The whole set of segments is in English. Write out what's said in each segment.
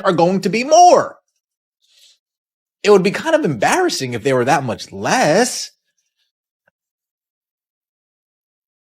are going to be more. It would be kind of embarrassing if they were that much less.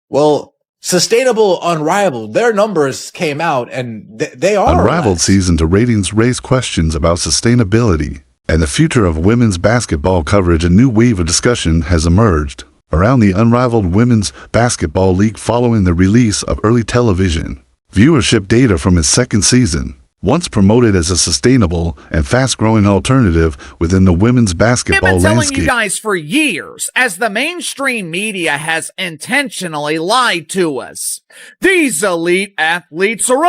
Well, Sustainable, Unrivaled, their numbers came out and they are Unrivaled less. season to ratings raise questions about sustainability and the future of women's basketball coverage. A new wave of discussion has emerged around the Unrivaled Women's Basketball League following the release of early television viewership data from its second season. Once promoted as a sustainable and fast-growing alternative within the women's basketball landscape. I've been telling you landscape. guys for years, as the mainstream media has intentionally lied to us. These elite athletes are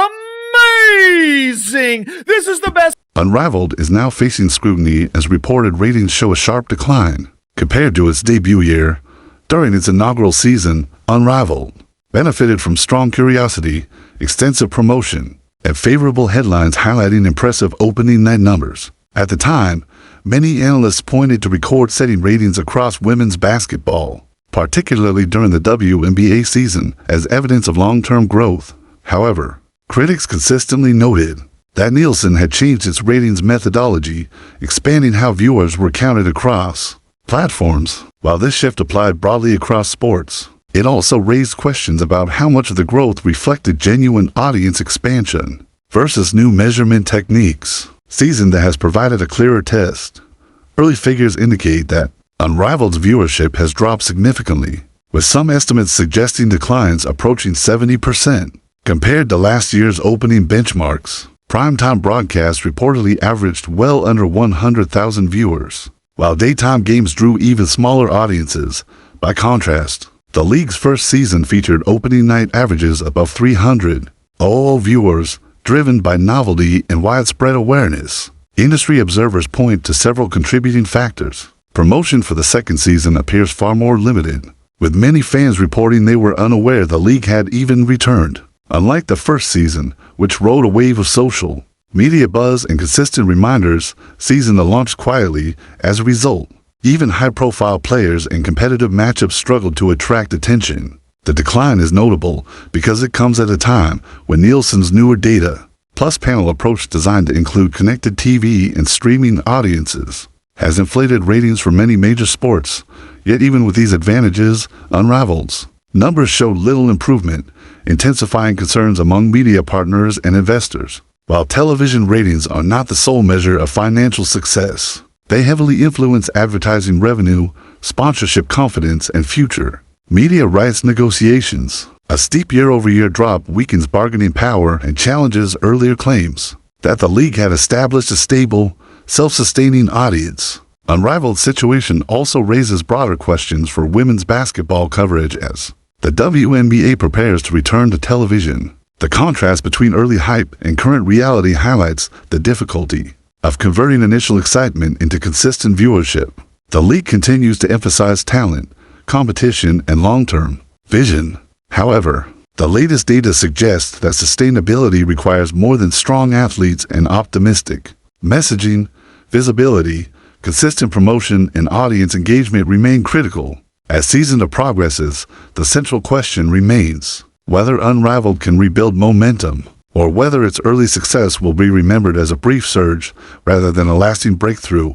amazing! This is the best. Unrivaled is now facing scrutiny as reported ratings show a sharp decline compared to its debut year. During its inaugural season, Unrivaled benefited from strong curiosity, extensive promotion, and favorable headlines highlighting impressive opening night numbers. At the time, many analysts pointed to record-setting ratings across women's basketball, particularly during the WNBA season, as evidence of long-term growth. However, critics consistently noted that Nielsen had changed its ratings methodology, expanding how viewers were counted across platforms. While this shift applied broadly across sports, it also raised questions about how much of the growth reflected genuine audience expansion versus new measurement techniques. Season that has provided a clearer test. Early figures indicate that Unrivaled's viewership has dropped significantly, with some estimates suggesting declines approaching 70%. Compared to last year's opening benchmarks, primetime broadcasts reportedly averaged well under 100,000 viewers, while daytime games drew even smaller audiences. By contrast, the league's first season featured opening night averages above 300,000 viewers, driven by novelty and widespread awareness. Industry observers point to several contributing factors. Promotion for the second season appears far more limited, with many fans reporting they were unaware the league had even returned. Unlike the first season, which rode a wave of social media buzz and consistent reminders, season launched quietly. As a result, even high-profile players and competitive matchups struggled to attract attention. The decline is notable because it comes at a time when Nielsen's newer data, plus panel approach designed to include connected TV and streaming audiences, has inflated ratings for many major sports. Yet even with these advantages, Unrivaled's numbers showed little improvement, intensifying concerns among media partners and investors. While television ratings are not the sole measure of financial success, they heavily influence advertising revenue, sponsorship confidence, and future media rights negotiations. A steep year-over-year drop weakens bargaining power and challenges earlier claims that the league had established a stable, self-sustaining audience. Unrivaled's situation also raises broader questions for women's basketball coverage as the WNBA prepares to return to television. The contrast between early hype and current reality highlights the difficulty of converting initial excitement into consistent viewership. The league continues to emphasize talent, competition, and long-term vision. However, the latest data suggests that sustainability requires more than strong athletes and optimistic messaging. Visibility, consistent promotion, and audience engagement remain critical. As season progresses, the central question remains whether Unrivaled can rebuild momentum, or whether its early success will be remembered as a brief surge rather than a lasting breakthrough.